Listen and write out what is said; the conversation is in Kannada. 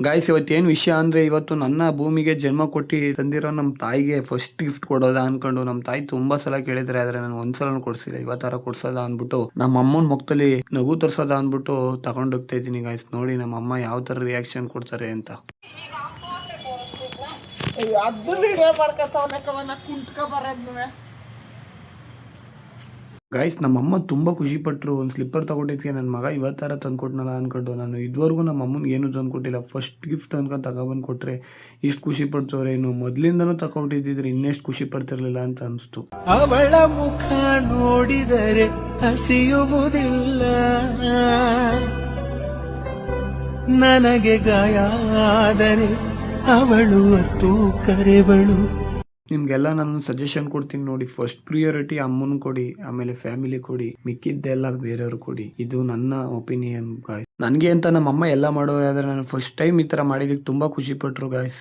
ಗಾಯ್ಸ್ ಇವತ್ತೇನು ವಿಷಯ ಅಂದರೆ ಇವತ್ತು ನನ್ನ ಭೂಮಿಗೆ ಜನ್ಮ ಕೊಟ್ಟು ತಂದಿರೋ ನಮ್ಮ ತಾಯಿಗೆ ಫಸ್ಟ್ ಗಿಫ್ಟ್ ಕೊಡೋದ ಅನ್ಕೊಂಡು ನಮ್ಮ ತಾಯಿ ತುಂಬಾ ಸಲ ಕೇಳಿದ್ರೆ ಆದ್ರೆ ನಾನು ಒಂದ್ಸಲ ಕೊಡ್ಸಿಲ್ಲ. ಇವತ್ತರ ಕೊಡ್ಸೋದ ಅಂದ್ಬಿಟ್ಟು ನಮ್ಮ ಅಮ್ಮನ ಮುಖದಲ್ಲಿ ನಗು ತೋರ್ಸೋದ ಅಂದ್ಬಿಟ್ಟು ತಗೊಂಡೋಗ್ತಾ ಇದ್ದೀನಿ ಗಾಯ್ಸ್. ನೋಡಿ ನಮ್ಮ ಅಮ್ಮ ಯಾವ ತರ ರಿಯಾಕ್ಷನ್ ಕೊಡ್ತಾರೆ ಅಂತ. ಗಾಯ್ಸ್ ನಮ್ಮಮ್ಮ ತುಂಬ ಖುಷಿಪಟ್ಟರು. ಒಂದು ಸ್ಲಿಪ್ಪರ್ ತೊಗೊಂಡಿದ್ದಕ್ಕೆ ನನ್ನ ಮಗ ಇವತ್ತರ ತಂದ್ಕೊಟ್ನಲ್ಲ ಅಂದ್ಕೊಂಡು. ನಾನು ಇದುವರೆಗೂ ನಮ್ಮ ಅಮ್ಮನಿಗೆ ಏನೂ ತಂದ್ಕೊಟ್ಟಿಲ್ಲ. ಫಸ್ಟ್ ಗಿಫ್ಟ್ ಅಂದ್ಕೊಂಡು ತಗೊಬಂದು ಕೊಟ್ಟರೆ ಇಷ್ಟು ಖುಷಿ ಪಡ್ತವ್ರೆ, ಇನ್ನು ಮೊದಲಿಂದನೂ ತಗೊಂಡಿದ್ದಿದ್ರೆ ಇನ್ನೆಷ್ಟು ಖುಷಿ ಪಡ್ತಿರ್ಲಿಲ್ಲ ಅಂತ ಅನಿಸ್ತು. ಅವಳ ಮುಖ ನೋಡಿದರೆ ಹಸಿಯುವುದಿಲ್ಲ, ನನಗೆ ಗಾಯ ಆದರೆ ಅವಳು ಅತ್ತು ಕರೆವಳು. ನಿಮ್ಗೆಲ್ಲ ನಾನು ಸಜೆಷನ್ ಕೊಡ್ತೀನಿ ನೋಡಿ. ಫಸ್ಟ್ ಪ್ರಿಯಾರಿಟಿ ಅಮ್ಮನ ಕೊಡಿ, ಆಮೇಲೆ ಫ್ಯಾಮಿಲಿ ಕೊಡಿ, ಮಿಕ್ಕಿದ್ದೆಲ್ಲ ಬೇರೆಯವ್ರು ಕೊಡಿ. ಇದು ನನ್ನ ಒಪಿನಿಯನ್ ಗಾಯ್ಸ್. ನನಗೆ ಅಂತ ನಮ್ಮ ಅಮ್ಮ ಎಲ್ಲ ಮಾಡೋದಾದ್ರೆ ನಾನು ಫಸ್ಟ್ ಟೈಮ್ ಈ ಥರ ಮಾಡಿದ್ದಕ್ಕೆ ತುಂಬ ಖುಷಿ ಪಟ್ಟರು ಗಾಯ್ಸ್.